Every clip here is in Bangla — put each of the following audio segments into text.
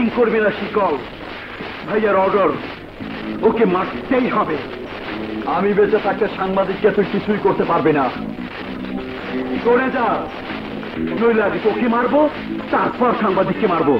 চিটিং করবি না শিকল। ভাইয়ার অর্ডার, ওকে মারতেই হবে। আমি বেঁচে থাকতে সাংবাদিককে তুই কিছুই করতে পারবি না। সরে যা, নইলে আগে তোকে মারবো, তারপর সাংবাদিককে মারবো।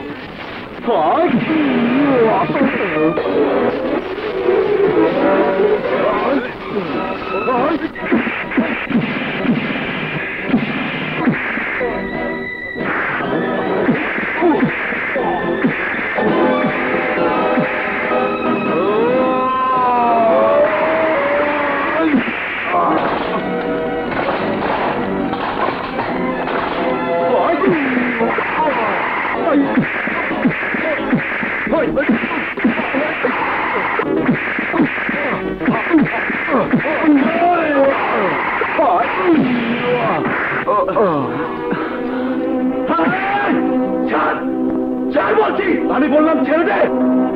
আমি বললাম ছেড়ে দে।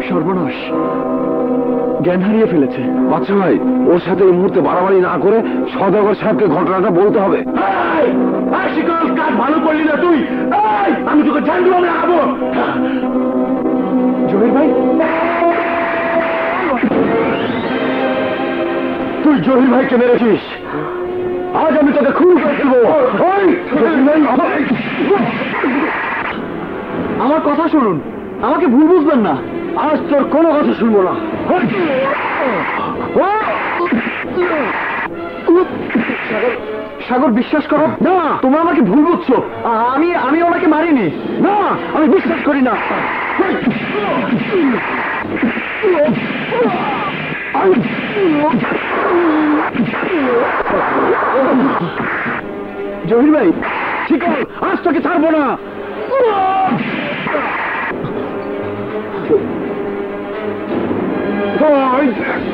সর্বনাশ, জ্ঞান হারিয়ে ফেলেছে। বাচ্চা ভাই, ওর সাথে এই মুহূর্তে বাড়াবাড়ি না করে সদাগর সাহেবকে ঘটনাটা বলতে হবে। শিকল, কাজ ভালো করলি না তুই। আমি তোকে জানবো না আবো। জহির ভাই, তুই জহির ভাইকে মেরেছিস। আজ আমি তোকে খুন করে ফেলবো। আমার কথা শুনুন, আমাকে ভুল বুঝবেন না। আজ তোর কোনো কথা শুনবো না। সাগর, বিশ্বাস করো না, তোমরা আমাকে ভুল বুঝছো। আমি ওনাকে মারিনি। না, আমি বিশ্বাস করি না। জহির ভাই, শিকল, আজ তোকে ছাড়বো না।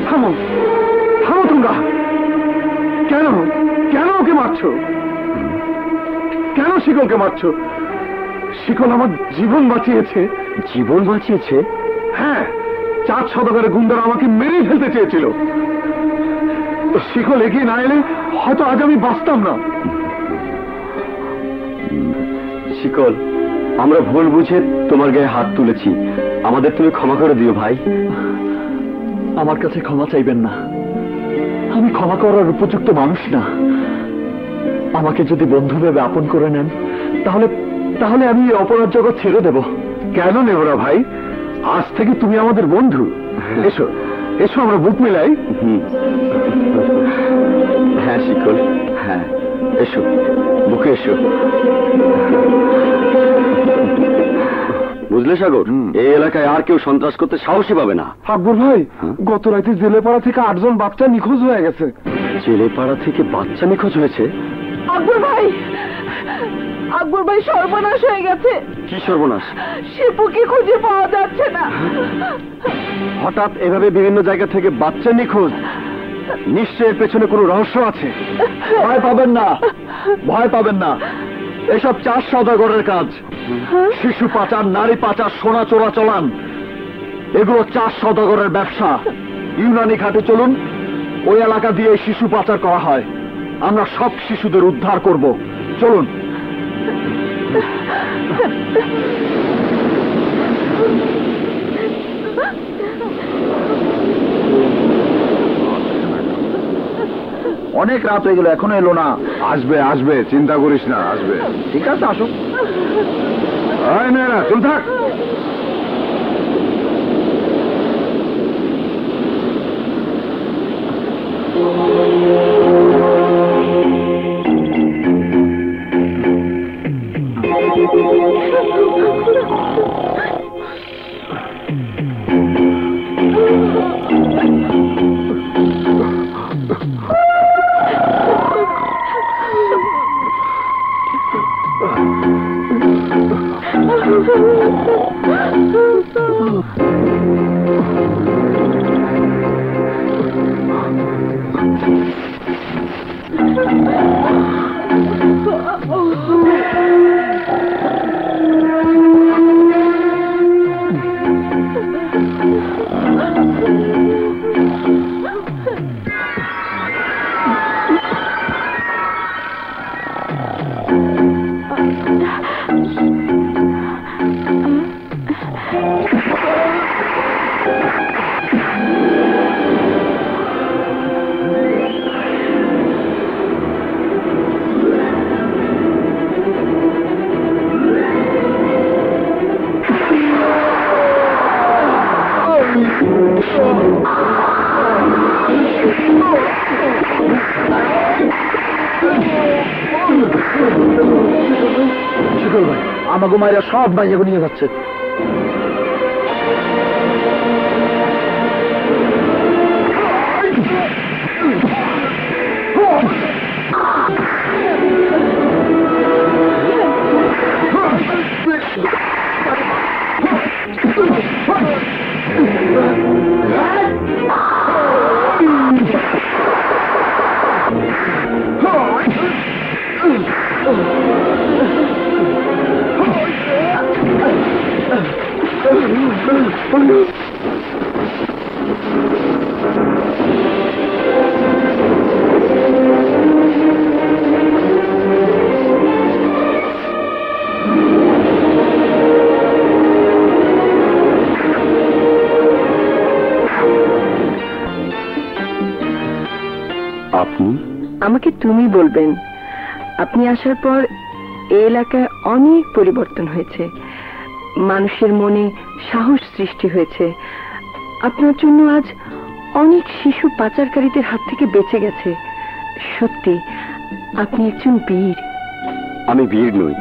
থামো, থামো তোমরা। কেন কেন ওকে মারছো? কেন শিকলকে মারছো? শিকল আমার জীবন বাঁচিয়েছে। জীবন বাঁচিয়েছে? হ্যাঁ, চাঁদ সদাগরের গুন্ডারা আমাকে মেরেই ফেলতে চেয়েছিল। শিকল এগিয়ে না এলে হয়তো আজ আমি বাঁচতাম না। শিকল, আমরা ভুল বুঝে তোমার গায়ে হাত তুলেছি, আমাদের তুমি ক্ষমা করে দিও ভাই। আমার কাছে ক্ষমা চাইবেন না, আমি ক্ষমা করার উপযুক্ত মানুষ না। আমাকে যদি বন্ধু ভেবে আপন করে নেন, তাহলে তাহলে আমি অপরাধ জগৎ ছেড়ে দেব। কেন নেব না ভাই? আজ থেকে তুমি আমাদের বন্ধু। এসো এসো, আমরা বুক মিলাই। হ্যাঁ শিকল, হ্যাঁ, এসো বুকে এসো। বুঝলে সাগর, এই এলাকায় আর কেউ সন্ত্রাস করতে সাহসী পাবে না। আকবর ভাই, গত রাতে জেলেপাড়া থেকে 8 জন বাচ্চা নিখোঁজ হয়ে গেছে। জেলেপাড়া থেকে বাচ্চা নিখোঁজ হয়েছে? আকবর ভাই, আকবর ভাই, সর্বনাশ হয়ে গেছে। কি সর্বনাশ? শিপুকে খুঁজে পাওয়া যাচ্ছে না। হঠাৎ এভাবে বিভিন্ন জায়গা থেকে বাচ্চা নিখোঁজ, নিশ্চয়ের পেছনে কোনো রহস্য আছে। ভয় পাবেন না, ভয় পাবেন না, এসব চাষ সওদাগরের কাজ। শিশু পাচার, নারী পাচার, সোনা চোরাচালান, এগুলো চাষ সওদাগরের ব্যবসা। ইউনানি ঘাটে চলুন, ওই এলাকা দিয়ে শিশু পাচার করা হয়। আমরা সব শিশুদের উদ্ধার করব, চলুন। অনেক রাত হয়ে গেল, এখনো এলো না। আসবে আসবে, চিন্তা করিস না, আসবে। ঠিক আছে, আসুক। মেয়েরা চল থাক। শিকল ভাই, আমাকে মায়েরা সব মাইয়াকে নিয়ে যাচ্ছে। আপনি? আমাকে তুমি বলবেন। আপনি আসার পর এই এলাকায় অনেক পরিবর্তন হয়েছে, মানুষের মনে সাহস সৃষ্টি হয়েছে। আপনার জন্য আজ অনেক শিশু পাচারকারীদের হাত থেকে বেঁচে গেছে। সত্যি আপনি একজন বীর। আমি বীর নই,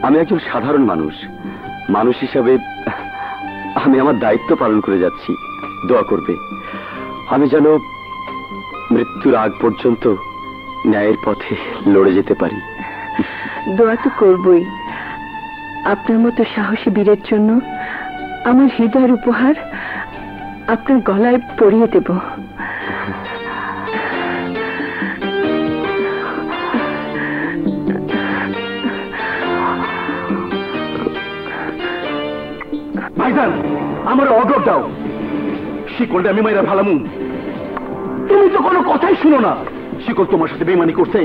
আমি একজন সাধারণ মানুষ। মানুষ হিসাবে আমি আমার দায়িত্ব পালন করে যাচ্ছি। দোয়া করবে আমি যেন মৃত্যুর আগ পর্যন্ত ন্যায়ের পথে লড়ে যেতে পারি। দোয়া তো করবই। আপনার মতো সাহসী বীরের জন্য আমার হৃদয়ের উপহার আপনার গলায় পরিয়ে দেব। ভাইজান, আমার অর্ডার দাও। শিকলটা আমি মাইরা ভালামু। তুমি তো কোনো কথাই শুনো না। শিকল তোমার সাথে বেইমানি করছে,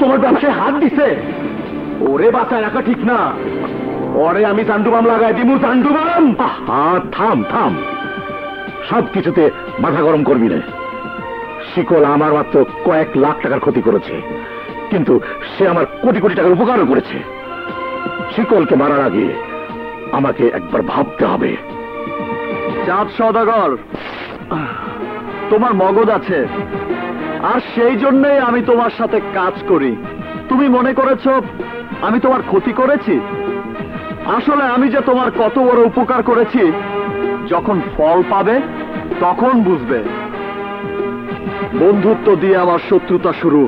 তোমার ব্যবসায় হাত দিছে। ওরে বাঁচায় রাখা ঠিক না। ওরে আমি চান্ডুবাম লাগাই দিমু, চান্ডুবাম। থাম থাম, সব কিছুতে মাথা গরম করবি না। শিকল আমার মাত্র কয়েক লাখ টাকার ক্ষতি করেছে, কিন্তু সে আমার কোটি কোটি টাকার উপকারও করেছে। শিকলকে মারার আগে আমাকে একবার ভাবতে হবে। চাঁদ সওদাগর, তোমার মগজ আছে, আর সেই জন্যই আমি তোমার সাথে কাজ করি। তুমি মনে করেছ আমি তোমার ক্ষতি করেছি? আসলে আমি যে তোমার কত বড় উপকার করেছি যখন ফল পাবে তখন বুঝবে। বন্ধুত্ব দিয়ে আমার শত্রুতা শুরু,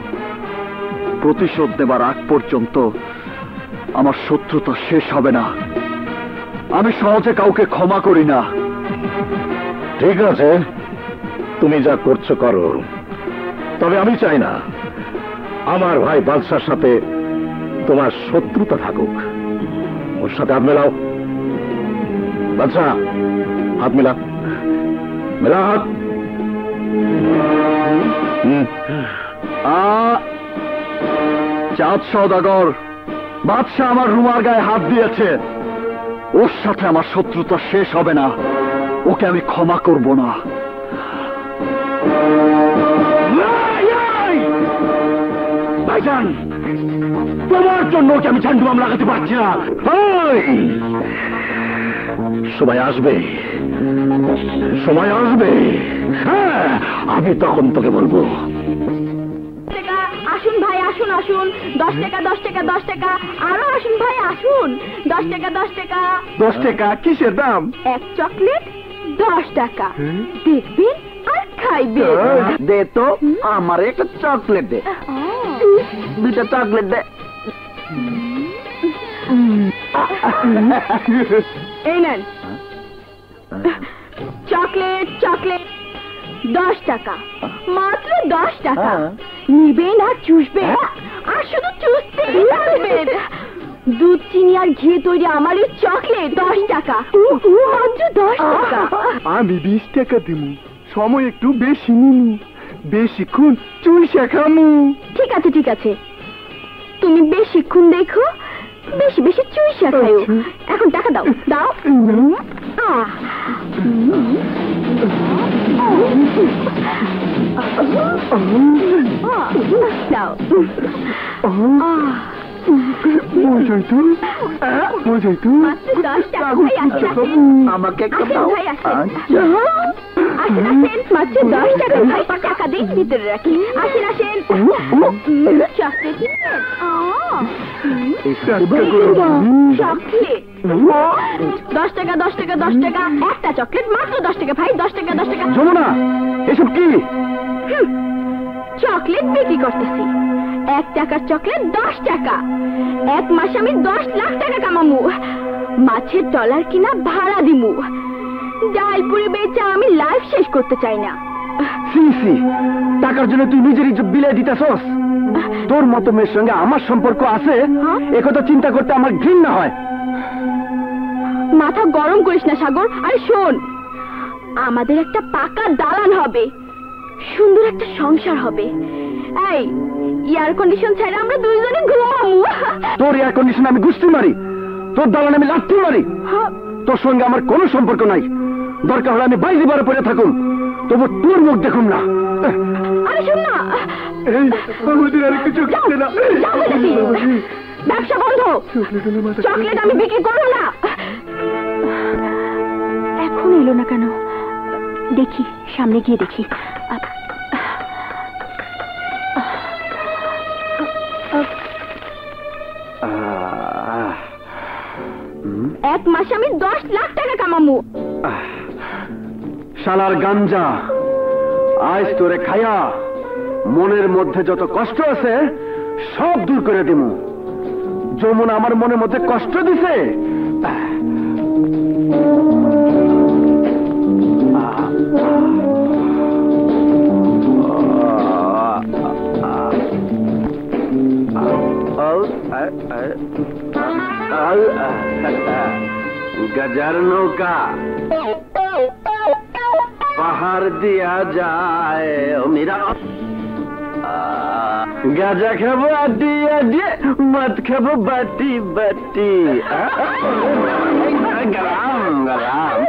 প্রতিশোধ দেবার আগ পর্যন্ত আমার শত্রুতা শেষ হবে না। আমি সহজে কাউকে ক্ষমা করি না। ঠিক আছে, তুমি যা করছো করো, তবে আমি চাই না আমার ভাই বাদশার সাথে তোমার শত্রুতা থাকুক। ওর সাথে হাত মেলাও। বাদশা, হাত মেলা, মেলা হাত। চাঁদ সওদাগর, বাদশা আমার রুমার গায়ে হাত দিয়েছে, ওর সাথে আমার শত্রুতা শেষ হবে না। ওকে আমি ক্ষমা করব না। ভাইজান, তোমার জন্য ওকে আমি ঝান্ডুবাম লাগাতে পারছি না। সময় আসবে, সময় আসবে, হ্যাঁ, আমি তখন তোকে বলবো। আসুন ভাই, আসুন আসুন, 10 টাকা 10 টাকা 10 টাকা, আরো আসুন ভাই, আসুন, 10 টাকা 10 টাকা। 10 টাকা কিসের দাম? এক চকলেট 10 টাকা, দেখবেন আর খাইবেন। দে তো আমার একটা চকলেট দে, 2টা চকলেট দে। এই নেন চকলেট, চকলেট 10 টাকা, মাত্র 10 টাকা। নিবেন আর চুষবেন, আর শুধু চুষতেই থাকবেন। দুধ, চিনি আর ঘি তৈরি আমার এই চকলেট 10 টাকা, মাত্র 10 টাকা। আমি 20 টাকা দিমু, সময় একটু বেশি নিমু, বেশিক্ষণ চুষে খামু। ঠিক আছে ঠিক আছে, তুমি বেশিক্ষণ দেখো, বেশি বেশি চুইসা খাইও। এখন টাকা দাও দাও। আহ দাও। মাত্র 10 টাকা ভাই, আসেন। আমাকে একটা আসেন দাও। ভাই, আসেন। আসেন আসেন, মাত্র 10 টাকা ভাই, টাকা দিই ভিতরে রাখি। আসেন আসেন। চকলেট নিবেন? চকলেট 10 টাকা 10 টাকা 10 টাকা একটা চকলেট, মাত্র 10 টাকা ভাই, 10 টাকা 10 টাকা। যমুনা, এসব কি? চকলেট বিক্রি করতেছি, 1 টাকার চকলেট 10 টাকা। 1 মাসে আমি 10 লাখ টাকা কামামু। মাছের ট্রলার কিনা ভাড়া দিমু। ডাল পুরি বেচা আমি লাইফ শেষ করতে চাই না। সি সি, টাকার জন্য তুই নিজের ইজ্জত বিলিয়ে দিতেছস? তোর মতো মেয়ের সঙ্গে আমার সম্পর্ক আছে একথা চিন্তা করতে আমার ঘৃণা হয়। মাথা গরম করিস না সাগর। আরে শোন, আমাদের একটা পাকা দালান হবে, সুন্দর একটা সংসার হবে। এই এয়ার কন্ডিশন ছাড়া আমরা দুইজনে ঘুমামু। তোর এয়ার কন্ডিশন আমি গুষ্টি মারি, তোর দালান আমি লাথি মারি। তোর সঙ্গে আমার কোনো সম্পর্ক নাই। দরকার হলে আমি বাইরে বারে পড়ে থাকুম, তবু তোর মুখ দেখুম না। আরে শোন না, আমাদের আর কিছু যাও, যাও বলেছি। ব্যবসা বন্ধ, চকলেট আমি বিক্রি করব না। এখন এলো না কেন? দেখি, সামনে গিয়ে দেখি। 1 মাসে আমি 10 লাখ টাকা কামামু। শালার গাঞ্জা, আজ তোরে খায়া মনের মধ্যে যত কষ্ট আছে সব দূর করে দিমু। যমুনা আমার মনের মধ্যে কষ্ট দিছে। গজার নৌকা পাহাড় দিয়া যায় মেরা। গাজা খাবো আড্ডি আড্ডি, মদ খাবো বাটি বাটি। গরম গরম।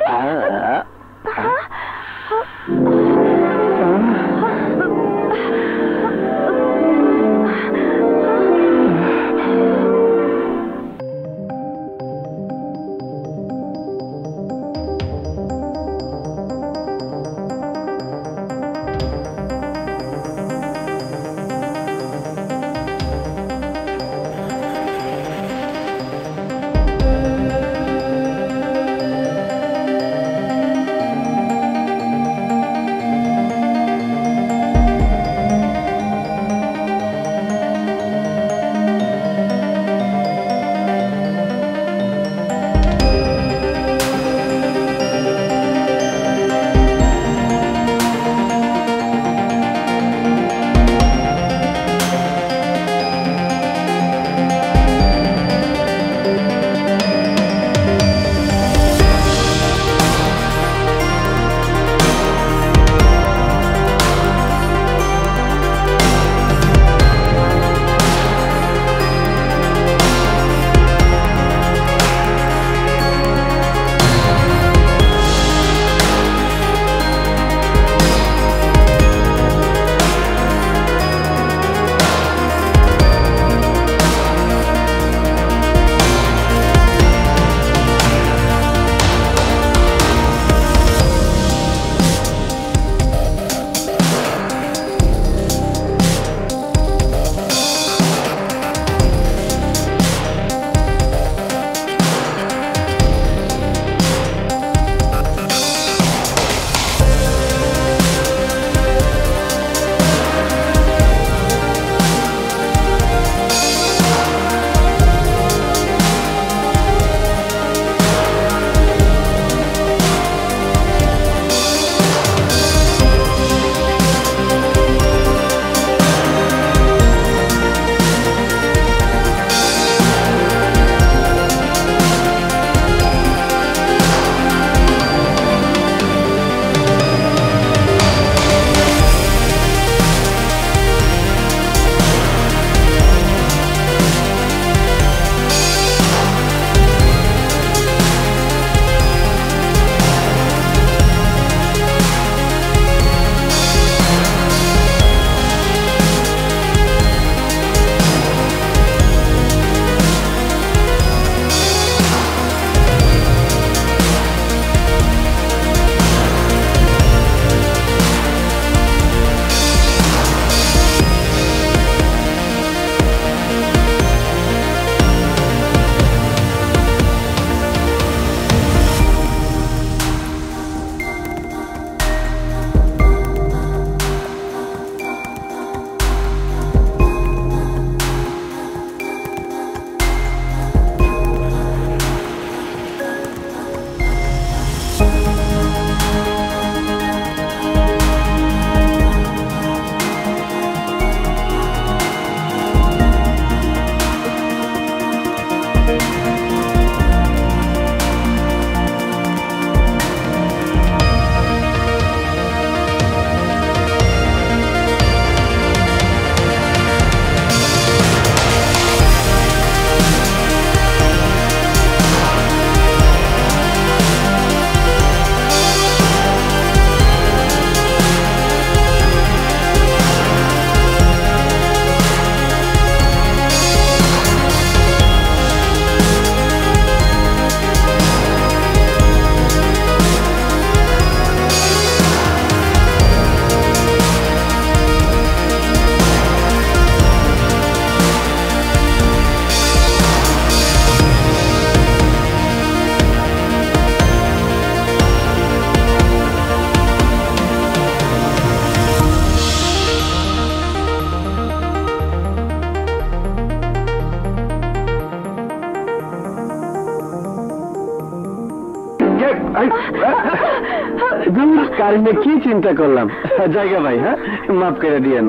কারিনে কি চিন্তা করলাম, জায়গা ভাই, হ্যাঁ মাফ করে দিয়ে।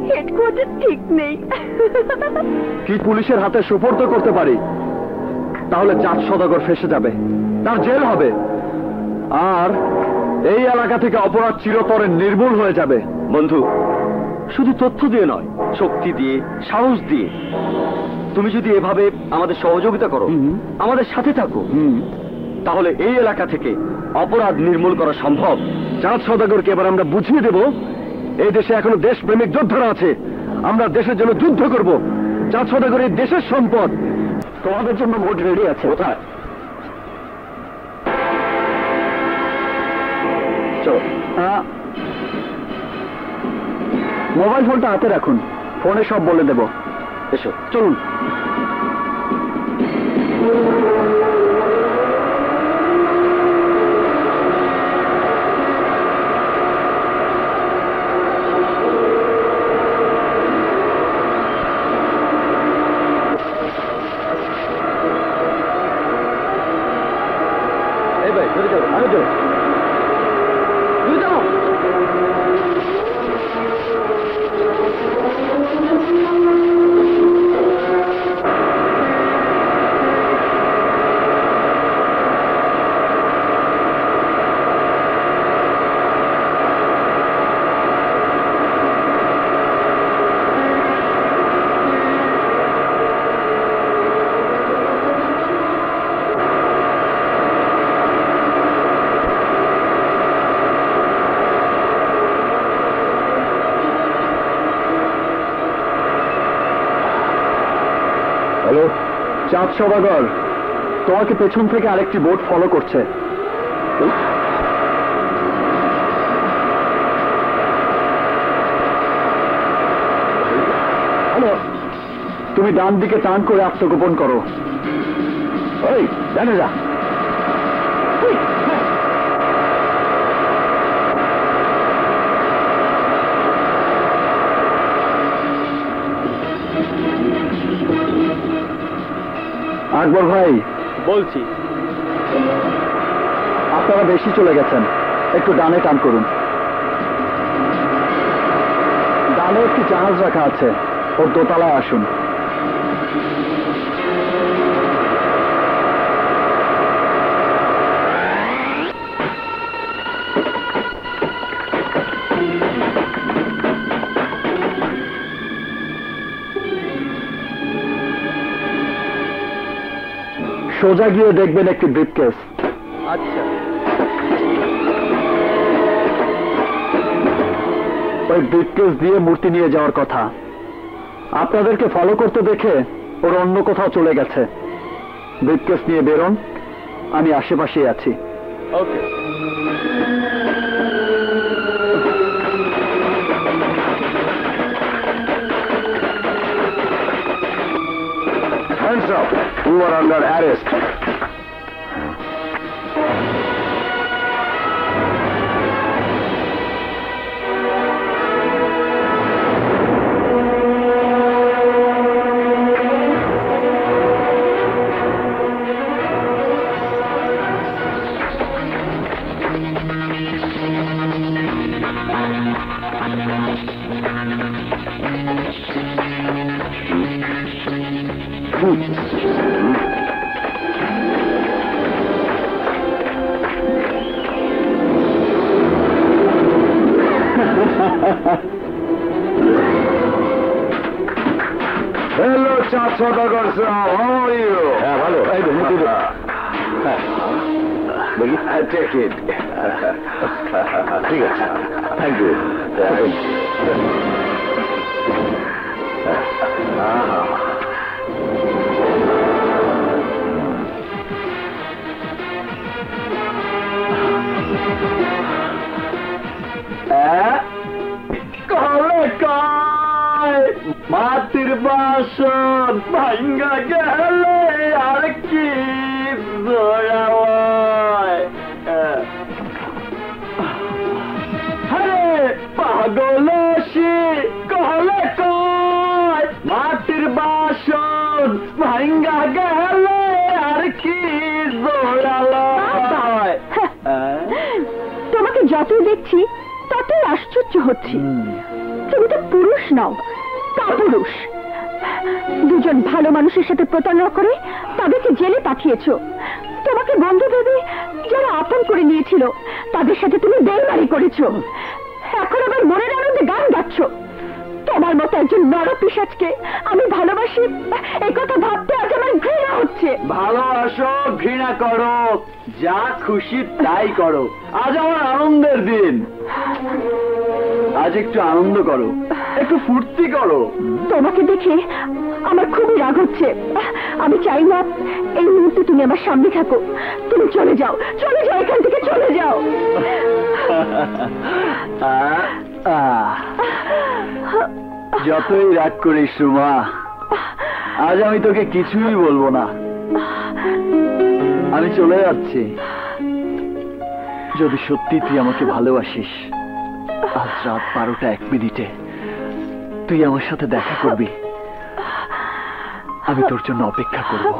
হেডকোয়ার্টার ঠিক নেই। কি পুলিশের হাতে সুপর্দ করতে পারি, তাহলে চাঁদ সওদাগর ফেঁসে যাবে, তার জেল হবে, আর এই এলাকা থেকে অপরাধ চিরতরে নির্মূল হয়ে যাবে। বন্ধু, শুধু তথ্য দিয়ে নয়, শক্তি দিয়ে, সাহস দিয়ে তুমি যদি এভাবে আমাদের সহযোগিতা করো, আমাদের সাথে থাকো, তাহলে এই এলাকা থেকে অপরাধ নির্মূল করা সম্ভব। চাঁদ সওদাগরকে এবার আমরা বুঝিয়ে দেব এই দেশে এখনো দেশপ্রেমিক যোদ্ধারা আছে, আমরা দেশের জন্য যুদ্ধ করব। চাঁদ সওদাগর এই দেশের সম্পদ, তোমাদের জন্য ভোট রেডি আছে। কোথায়? চলো, মোবাইল ফোনটা হাতে রাখুন, ফোনে সব বলে দেব। এসো, চলুন। এই ভাই, ধরে যাও, আগে যাও, ধরে যাও। হ্যালো, চাঁদ সওদাগর, তোমাকে পেছন থেকে আরেকটি বোট ফলো করছে। হ্যালো, তুমি ডান দিকে টান করে আত্মগোপন করো। ওই ডানে যা। আকবর ভাই, বলছি। আপনারা বেশি চলে গেছেন, একটু ডানে টান করুন। ডানে একটি জাহাজ রাখা আছে, ওর দোতলায় আসুন। সোজা গিয়ে দেখবেন একটি ব্রিফকেস। আচ্ছা। ওই ব্রিফকেস দিয়ে মূর্তি নিয়ে যাওয়ার কথা। আপনাদেরকে ফলো করতে দেখে ওর অন্য কোথাও চলে গেছে। ব্রিফকেস নিয়ে বেরোন, আমি আশেপাশেই আছি। ওকে। Hands up, you are under arrest. Hello, Chaat Saudagar sir. How are you? হ্যাঁ, ভালো। এই তো মুক্তি দে। হ্যাঁ, বলি। Take it. ঠিক আছে, থ্যাংক ইউ। মাটির বাসন ভাঙ্গা গেলে আর কি দয়া হয়। হরে পাগলসি কহলে কয় মাটির বাসন ভাঙ্গা গেলে আর কি যতই দেখছি ততই আশ্চর্য হচ্ছি। তুমি তো পুরুষ নও, কাপুরুষ। দুজন ভালো মানুষের সাথে প্রতারণা করে তাদেরকে জেলে পাঠিয়েছো। তোমাকে বন্ধু ভেবে যারা আপন করে নিয়েছিল তাদের সাথে তুমি বেইমানি করেছো। এখন আবার মনের আনন্দে গান গাচ্ছ। তোমার মতো একজন বড় পিশাচকে আমি ভালোবাসি, এই কথা ভাবতে আজ আমার ঘৃণা হচ্ছে। ভালোবাসো, ঘৃণা করো, যা খুশি তাই করো, আজ আমার আনন্দের দিন। আজ একটু আনন্দ করো, একটু ফুর্তি করো। তোমাকে দেখে আমার খুবই রাগ হচ্ছে। আমি চাই না এই মুহূর্তে তুমি আমার সামনে থাকো। তুমি চলে যাও, চলে যাও, এখান থেকে চলে যাও। যতই রাগ করিস রুমা, আজ আমি তোকে কিছুই বলবো না। আমি চলে যাচ্ছি। যদি সত্যি তুই আমাকে ভালোবাসিস, আজ রাত 12টা 1 মিনিটে তুই আমার সাথে দেখা করবি। আমি তোর জন্য অপেক্ষা করব।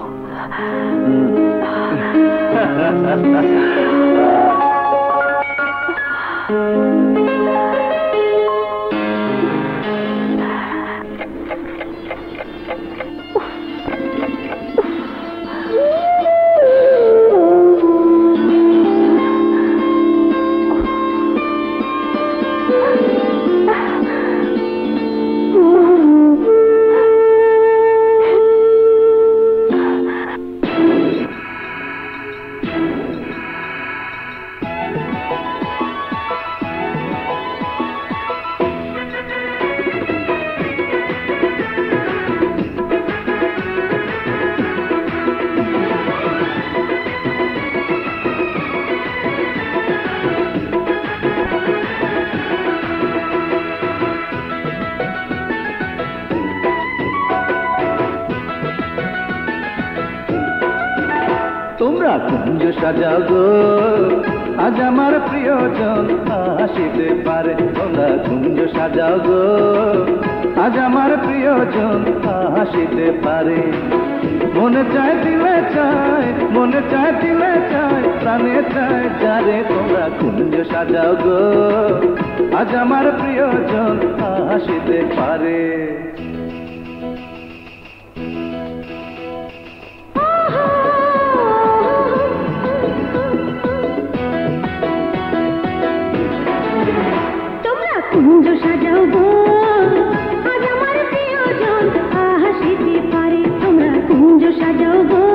তোমরা কুঞ্জ সাজাও গো, আজ আমার প্রিয়জন আসিতে পারে। তোমরা কুঞ্জ সাজাও গো, আজ আমার প্রিয়জন আসিতে পারে। মনে চায় দিলে চায়, মনে চায় দিলে চায়, প্রাণে চায় যারে। তোমরা কুঞ্জ সাজাও গো, আজ আমার প্রিয়জন আসিতে পারে। কুঞ্জ সাজাও গো, আজ আমার প্রিয়জন আসিতে পারে। তোমরা কুঞ্জ সাজাও গো,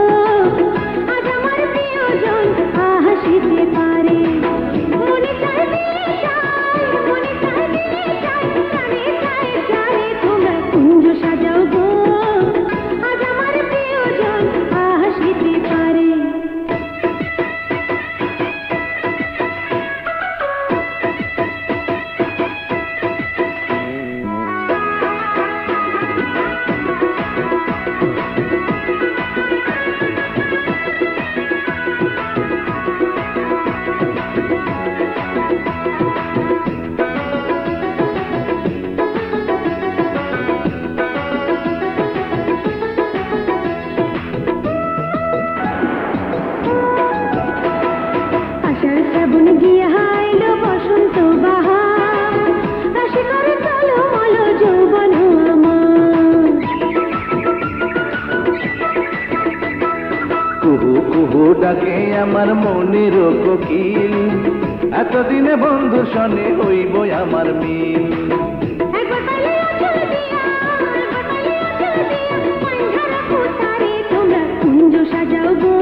আজ আমার প্রিয়জন আসিতে পারে। মনে চায় দিলে চায়, মনে চায় দিলে চায়, প্রাণে চায় যারে। তোমরা কুঞ্জ সাজাও গো, আজ আমার প্রিয়জন আসিতে পারে। শ্রাবণ গিয়ে হাইল বসন্ত বাহার, রাশি করে চলো মলো যৌবন আমার। কুহু কুহু ডাকে আমার মনের কোকিল, এতদিনে বন্ধু শনে হইব আমার মিল। একবার পাইলে আঁচল দিয়া, একবার পাইলে আঁচল দিয়া, পাঞ্ঝারা কোথারে। তোমরা কুঞ্জ সাজাও গো,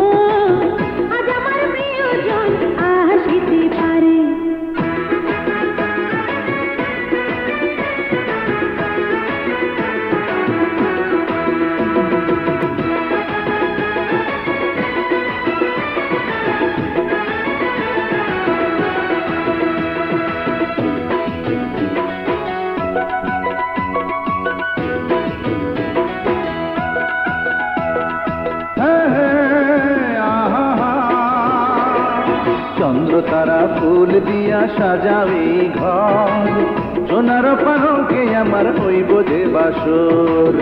আজ আমার প্রিয়জন আসিতে পারে। চন্দ্র তারা ফুল দিয়া সাজাবে ঘর, সোনার পালকে আমার হইব যে বাসর।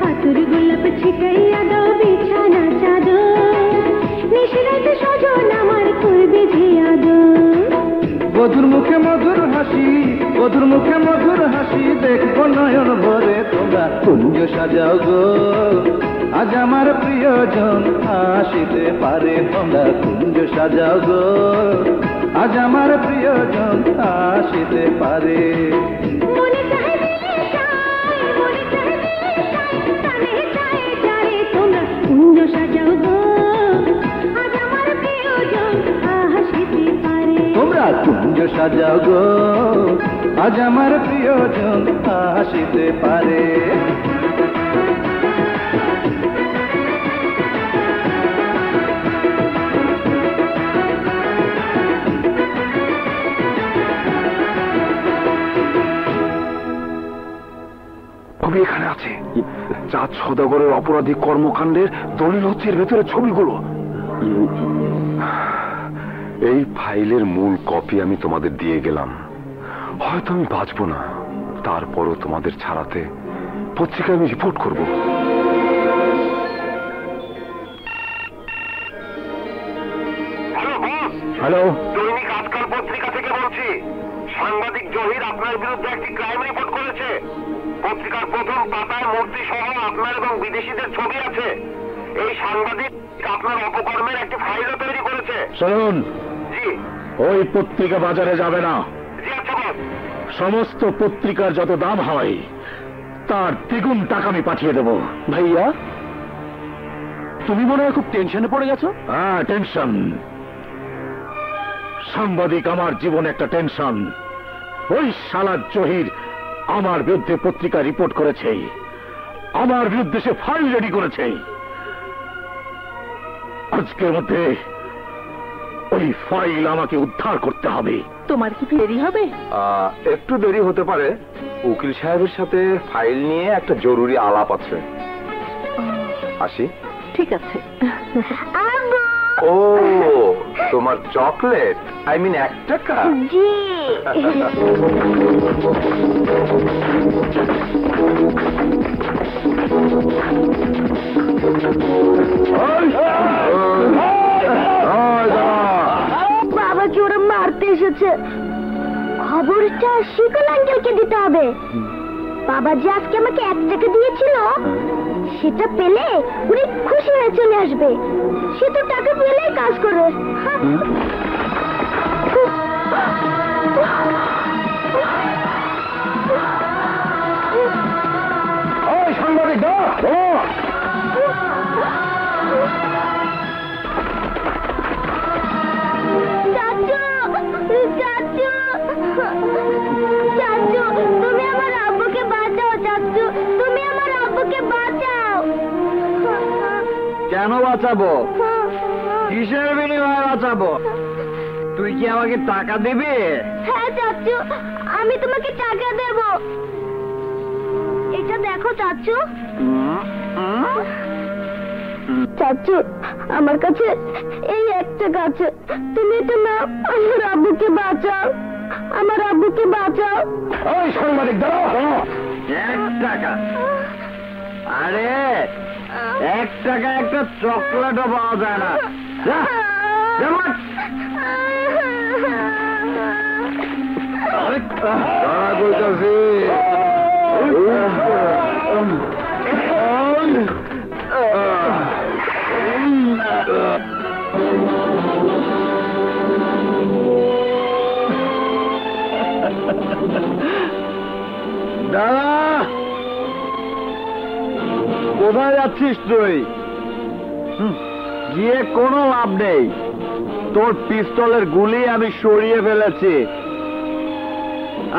আতুর গোলাপ ছিটাইয়া দাও বিছানা চাদর, শেষ রাতে সজন আমার করবে যে আদর। বধুর মুখে মধুর হাসি, বধুর মুখে মধুর হাসি দেখবো নয়ন ভরে। তোমরা কুঞ্জ সাজাও গো, আজ আমার প্রিয়জন আসিতে পারে। তোমরা কুঞ্জ সাজাও গো, আজ আমার প্রিয়জন আসিতে পারে। মনে চাহে দিলে চাই, মনে চাহে দিলে চাই, প্রাণে চায় যারে তোমরা কুঞ্জ সাজাও গো, আজ আমার প্রিয়জন আসিতে পারে। তোমরা কুঞ্জ সাজাও গো, আজ আমার প্রিয়জন আসিতে পারে। ছবি এখানে আছে, চাঁদ সওদাগরের অপরাধী কর্মকাণ্ডের দলিল হচ্ছে এর ভেতরে ছবিগুলো। এই ফাইলের মূল কপি আমি তোমাদের দিয়ে গেলাম। হয়তো আমি বাঁচবো না, তারপরও তোমাদের ছাড়াতে পত্রিকায় আমি রিপোর্ট করব। হ্যালো, দৈনিক আজকাল পত্রিকা থেকে বলছি, সাংবাদিক জহির আপনার বিরুদ্ধে একটি ক্রাইম রিপোর্ট করেছে। পত্রিকার প্রথম পাতায় মূর্তি সহ আপনার এবং বিদেশিদের ছবি আছে। এই সাংবাদিক আপনার অপকর্মের একটি ফাইলও তৈরি করেছে। শুনুন, জি ওই পত্রিকা বাজারে যাবে না। জি আচ্ছা বস। সমস্ত পত্রিকার যত দাম হয় তার দ্বিগুণ টাকা আমি পাঠিয়ে দেব। ভাইয়া, তুমি মনে হয় খুব টেনশনে পড়ে গেছো? হ্যাঁ, টেনশন। সাংবাদিক আমার জীবনে একটা টেনশন। ওই শালা জহির আমার বিরুদ্ধে পত্রিকা রিপোর্ট করেছে, আমার বিরুদ্ধে সে ফাইল রেডি করেছে। আজকের মধ্যে ওই ফাইল আমাকে উদ্ধার করতে হবে। তোমার কি দেরি হবে? একটু দেরি হতে পারে। উকিল সাহেবের সাথে ফাইল নিয়ে একটা জরুরি আলাপ আছে। আসি। ঠিক আছে। ও, তোমার চকলেট, আই মিন 1 টাকা। জি বাবাকে ওরা মারতে এসেছে। খবরটা শিকল আঙ্কেলকে দিতে হবে। বাবা যে আজকে আমাকে 1 টাকা দিয়েছিল, সেটা পেলে উনি খুশি হয়ে চলে আসবে। সে তো টাকা পেলেই কাজ করবে। ওই সাংবাদিক, চাচু, তুমি আমার আব্বুকে বাঁচাও। চাচু, তুমি আমার আব্বুকে বাঁচাও। কেন বাঁচাবো? কিসের বিনিময়ে বাঁচাবো? তুই কি আমাকে টাকা দিবি? হ্যাঁ চাচু, আমি তোমাকে টাকা দেব। এটা দেখো চাচু। চাচু, আমার কাছে এই 1 টাকা আছে। তুমি এটা নাও, আমার আব্বুকে বাঁচাও, আমার আব্বুকে বাঁচাও। ওই সাংবাদিক, দাঁড়াও। 1 টাকা? আরে 1 টাকা একটা চকলেটও পাওয়া যায় না। যা, যেমন দাদা, কোথায় যাচ্ছিস তুই? গিয়ে কোনো লাভ নেই। তোর পিস্তলের গুলি আমি সরিয়ে ফেলেছি।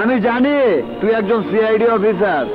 আমি জানি তুই একজন সিআইডি অফিসার।